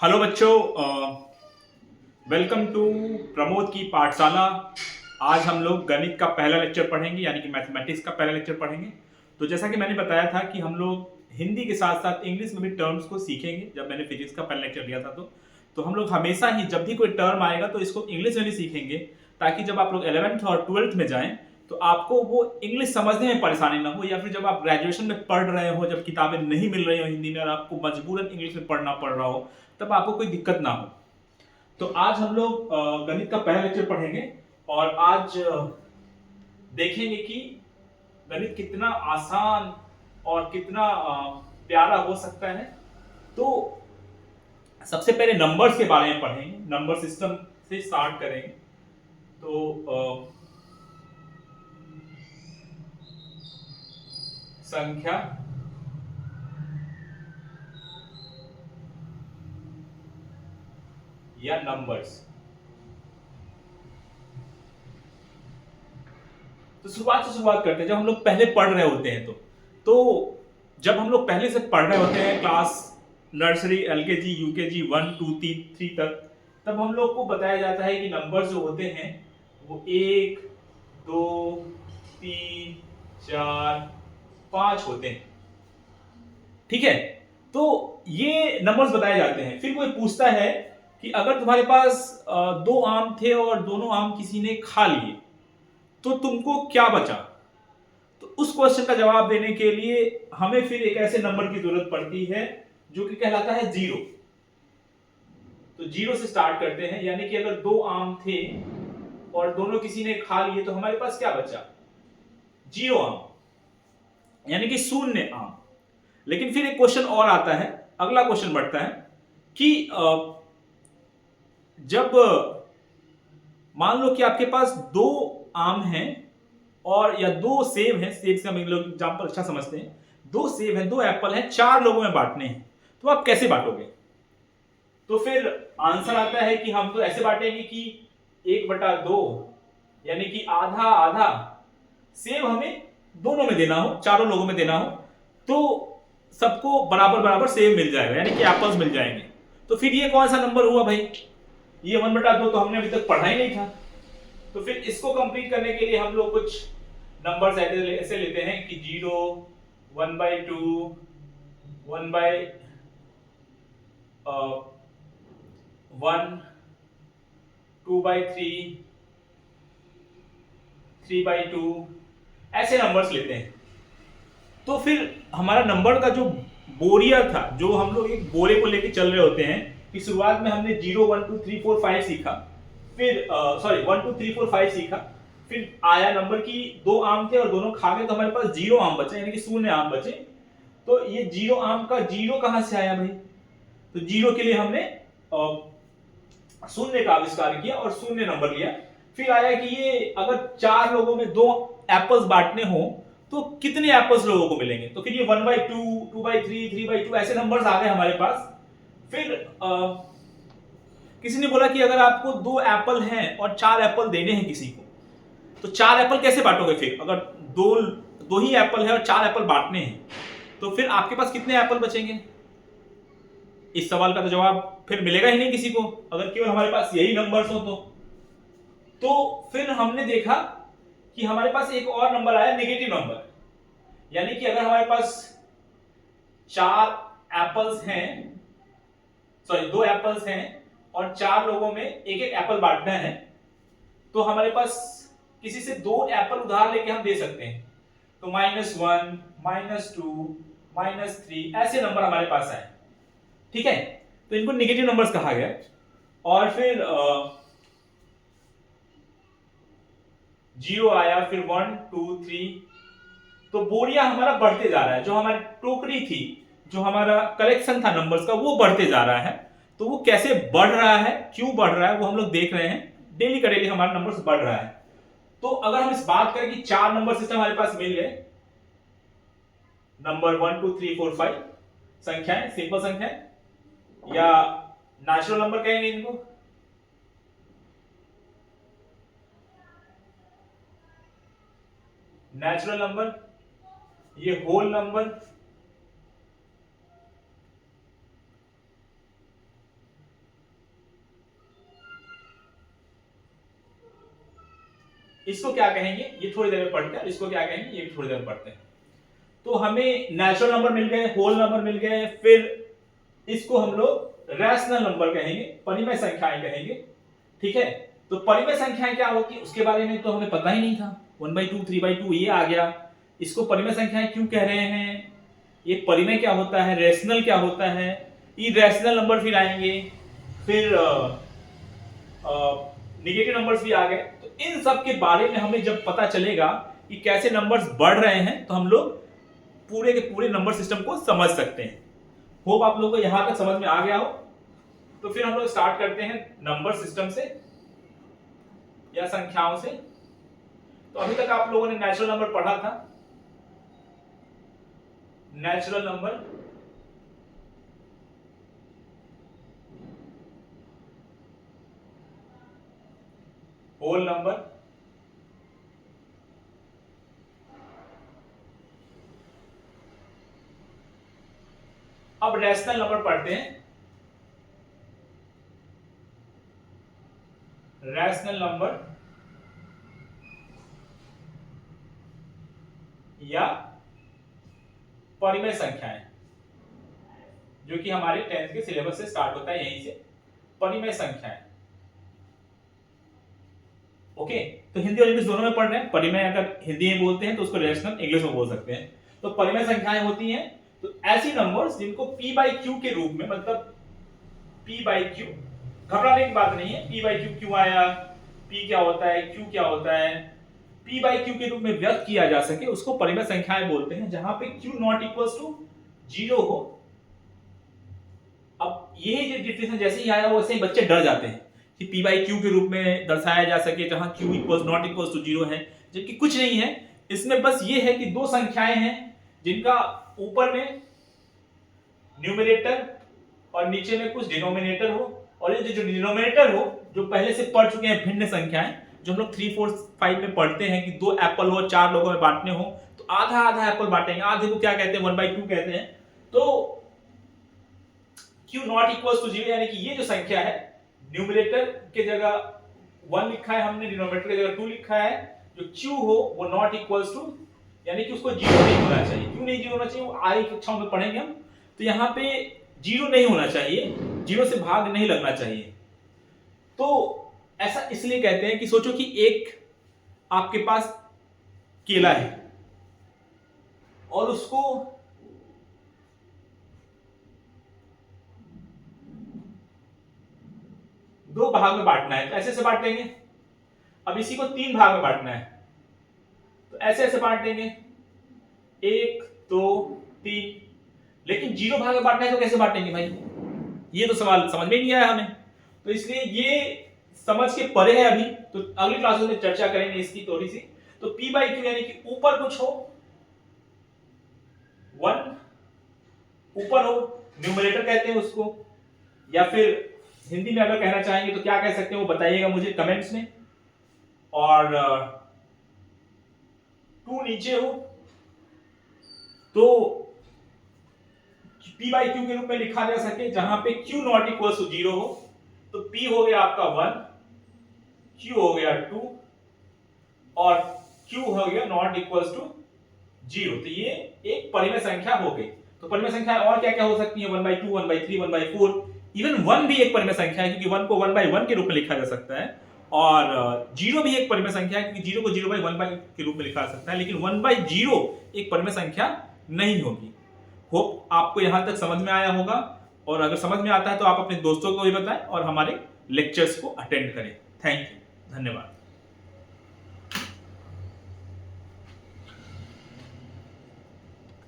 Hello बच्चों, welcome to Pramod की पाठशाला। आज हम लोग गणित का पहला लेक्चर पढ़ेंगे, यानी कि मैथमेटिक्स का पहला लेक्चर पढ़ेंगे। तो जैसा कि मैंने बताया था कि हम लोग हिंदी के साथ साथ इंग्लिश में भी टर्म्स को सीखेंगे। जब मैंने फिजिक्स का पहला लेक्चर लिया था तो हम लोग हमेशा ही जब भी कोई टर्म आएगा तो इसको इंग्लिश में भी सीखेंगे, ताकि जब आप लोग 11th और 12th में जाएं तो आपको वो इंग्लिश समझने में परेशानी ना हो, या फिर जब आप ग्रेजुएशन में पढ़ रहे हो, जब किताबें नहीं मिल रही हो हिंदी में और आपको मजबूरन इंग्लिश में पढ़ना पड़ रहा हो, तब आपको कोई दिक्कत ना हो। तो आज हम लोग गणित का पहला लेक्चर पढ़ेंगे और आज देखेंगे कि गणित कितना आसान और कितना प्यारा हो सकता है। तो सबसे पहले नंबर्स के बारे में पढ़ेंगे, नंबर सिस्टम से स्टार्ट करेंगे। तो संख्या या नंबर्स। तो शुरुआत करते हैं। जब हम लोग पहले पढ़ रहे होते हैं तो जब हम लोग पहले से पढ़ रहे होते हैं क्लास नर्सरी, एलकेजी, यूकेजी 1 2 3 तक, तब हम लोग को बताया जाता है कि नंबर जो होते हैं वो 1 2 3 4 5 होते हैं। ठीक है, तो ये नंबर्स बताए जाते हैं। फिर कोई पूछता है कि अगर तुम्हारे पास दो आम थे और दोनों आम किसी ने खा लिए तो तुमको क्या बचा। तो उस क्वेश्चन का जवाब देने के लिए हमें फिर एक ऐसे नंबर की जरूरत पड़ती है जो कि कहलाता है जीरो। तो जीरो से स्टार्ट करते हैं, यानी कि अगर दो आम थे और दोनों किसी ने खा लिए तो हमारे पास क्या बचा, जीरो आम, यानी कि शून्य आम। लेकिन फिर एक क्वेश्चन और आता है, अगला क्वेश्चन बढ़ता है कि जब मान लो कि आपके पास दो आम हैं और या दो सेब हैं, सेब से हम लोग एग्जाम्पल अच्छा समझते हैं, दो सेब हैं, दो एप्पल हैं, चार लोगों में बांटने हैं, तो आप कैसे बांटोगे। तो फिर आंसर आता है कि हम तो ऐसे बांटेंगे कि 1/2, यानी कि आधा आधा सेब हमें दोनों में देना हो, चारों लोगों में देना हो, तो सबको बराबर बराबर सेब मिल जाएगा, यानी कि एप्पल्स मिल जाएंगे। तो फिर ये कौन सा नंबर हुआ भाई, ये 1/2 तो हमने अभी तक पढ़ा ही नहीं था। तो फिर इसको कंप्लीट करने के लिए हम लोग कुछ नंबर्स ऐसे लेते हैं कि 0 1/2 1/1 2/3 3/2 ऐसे नंबर्स लेते हैं। तो फिर हमारा नंबर का जो बोरिया था, जो हम लोग एक बोरे को लेके चल रहे होते हैं कि शुरुआत में हमने 0 1 2 3 4 5 सीखा, फिर सॉरी 1 2 3 4 5 सीखा, फिर आया नंबर की दो आम थे और दोनों खा गए तो हमारे पास जीरो आम बचे, यानी कि शून्य आम बचे। तो ये जीरो आम का जीरो कहां से आया भाई, तो जीरो के लिए हमने शून्य का आविष्कार किया और शून्य नंबर लिया। फिर आया कि ये अगर चार लोगों में दो एप्पल्स बांटने हो तो कितने एप्पल्स लोगों को मिलेंगे, तो फिर ये 1/2 2/3 3/2 ऐसे नंबर्स आ गए हमारे पास। फिर किसी ने बोला कि अगर आपको दो एप्पल हैं और चार एप्पल देने हैं किसी को, तो चार एप्पल कैसे बांटोगे। फिर अगर दो दो ही एप्पल है और चार एप्पल बांटने हैं तो फिर आपके पास कितने एप्पल बचेंगे। इस सवाल का तो जवाब फिर मिलेगा ही नहीं किसी को अगर केवल हमारे पास यही नंबर्स हो तो फिर हमने देखा कि हमारे पास एक और नंबर आया, नेगेटिव नंबर। यानी कि अगर हमारे पास चार एप्पल्स हैं, सॉरी दो एप्पल्स हैं और चार लोगों में एक एक एप्पल बांटना है, तो हमारे पास किसी से दो एप्पल उधार लेके हम दे सकते हैं। तो -1 -2 -3 ऐसे नंबर हमारे पास आए। ठीक है, तो इनको नेगेटिव नंबर्स कहा गया। और फिर 0 आया, फिर 1 2 3, तो बोरिया हमारा बढ़ते जा रहा है, जो हमारी टोकरी थी, जो हमारा कलेक्शन था नंबर्स का, वो बढ़ते जा रहा है। तो वो कैसे बढ़ रहा है, क्यों बढ़ रहा है, वो हम लोग देख रहे हैं। डेली का डेली हमारा नंबर्स बढ़ रहा है। तो अगर हम इस बात करें कि चार नंबर सिस्टम हमारे पास मिल गए, नंबर 1 2 3 4 5 संख्याएं, सिंपल संख्या या नेचुरल नंबर कहेंगे इनको। नेचुरल नंबर, ये होल नंबर, इसको क्या कहेंगे ये थोड़ी देर में पढ़ते हैं, इसको क्या कहेंगे ये भी थोड़ी देर में पढ़ते हैं। तो हमें नेचुरल नंबर मिल गए, होल नंबर मिल गए, फिर इसको हम लोग रैशनल नंबर कहेंगे, परिमेय संख्याएं कहेंगे। ठीक है, तो परिमेय संख्याएं क्या होती है उसके बारे में तो हमें पता ही नहीं था। 1/2 3/2 ये आ गया, इसको परिमेय संख्याएं क्यों कह रहे हैं, ये परिमेय क्या होता है, रैशनल क्या होता है, इरैशनल नंबर फिर आएंगे, फिर नेगेटिव नंबर्स भी आ गए। तो इन सब के बारे में हमें जब पता चलेगा कि कैसे नंबर्स बढ़ रहे हैं तो हम लोग पूरे के पूरे नंबर सिस्टम को समझ सकते हैं। होप आप लोगों को यहां तक समझ में आ गया हो। तो फिर हम लोग स्टार्ट करते हैं नंबर सिस्टम से या संख्याओं से। तो अभी तक आप लोगों ने नेचुरल नंबर पढ़ा था, नेचुरल नंबर, होल नंबर, अब रैशनल नंबर पढ़ते हैं। रैशनल नंबर या परिमेय संख्याएं, जो कि हमारे 10th के सिलेबस से स्टार्ट होता है, यहीं से परिमेय संख्याएं। ओके, तो हिंदी और इंग्लिश दोनों में पढ़ रहे हैं। परिमेय अगर हिंदी में बोलते हैं तो उसको रैशनल इंग्लिश में बोल सकते हैं। तो परिमेय संख्याएं होती हैं तो ऐसी नंबर्स जिनको p/q के रूप में, मतलब p/q, घबराने की बात नहीं है। p/q क्यों आया, p क्या होता है, q क्या होता है, p/q के रूप में व्यक्त किया जा सके उसको परिमेय संख्याएं बोलते हैं, जहां पे q नॉट इक्वल्स टू 0 हो। अब यही जो डिफिनेशन जैसे ही आया वैसे ही बच्चे डर जाते हैं कि p/q के रूप में दर्शाया जा सके जहां q equals not equals to 0 है, जबकि कुछ नहीं है। इसमें बस ये है कि दो संख्याएं हैं जिनका ऊपर में न्यूमरेटर और नीचे में कुछ डिनोमिनेटर हो, और ये जो डिनोमिनेटर हो जो पहले से पढ़ चुके हैं भिन्न संख्याएं, जो हम लोग 3 4 5 में पढ़ते हैं कि 2 एप्पल हो, 4 लोगों में बांटने हो तो आधा आधा एप्पल बांटेंगे, आधे को क्या कहते हैं 1/2 कहते हैं। तो q नॉट इक्वल्स टू 0 यानी कि ये जो संख्या है, न्यूमरेटर के जगह 1 लिखा है हमने, डिनोमिनेटर की जगह 2 लिखा है, जो q हो वो नॉट इक्वल्स टू, यानी कि उसको 0 नहीं होना चाहिए। क्यों नहीं 0 होना चाहिए, वो आगे कक्षाओं में पढ़ेंगे हम। तो यहाँ पे 0 नहीं होना चाहिए, 0 से भाग नहीं लगना चाहिए। तो ऐसा इसलिए कहते हैं कि सोचो कि एक आपके पास केला है और उसको दो भाग में बांटना है, तो ऐसे से बांट देंगे। अब इसी को 3 भाग में बांटना है तो ऐसे ऐसे बांट देंगे, 1 2 3। लेकिन 0 भाग में बांटना है तो कैसे बांटेंगे भाई, ये तो सवाल समझ में नहीं आया हमें। तो इसलिए ये समझ के परे है अभी, तो अगली क्लास में चर्चा करेंगे इसकी थोड़ी सी। तो p/q यानी कि ऊपर कुछ हो, 1 ऊपर हो, न्यूमरेटर कहते हैं उसको, या फिर हिंदी में अगर कहना चाहेंगे तो क्या कह सकते हैं वो बताइएगा मुझे कमेंट्स में। और 2 नीचे हो तो p/q के रूप में लिखा जा सके जहां पे q नॉट इक्वल टू 0 हो। तो p हो गया आपका 1, q हो गया 2 और q हो गया नॉट इक्वल टू 0। तो ये एक परिमेय संख्या हो गई। तो परिमेय संख्या और क्या क्या हो सकती है, 1/2 1/3 1/4, इवन 1 भी एक परिमेय संख्या है क्योंकि 1 को 1/1 के रूप में लिखा जा सकता है, और 0 भी एक परिमेय संख्या है क्योंकि 0 को 0/1 के रूप में लिखा जा सकता है, लेकिन 1/0 एक परिमेय संख्या नहीं होगी। होप आपको यहां तक समझ में आया होगा, और अगर समझ में आता है तो आप अपने दोस्तों को भी बताएं और हमारे लेक्चर्स को अटेंड करें। थैंक यू, धन्यवाद।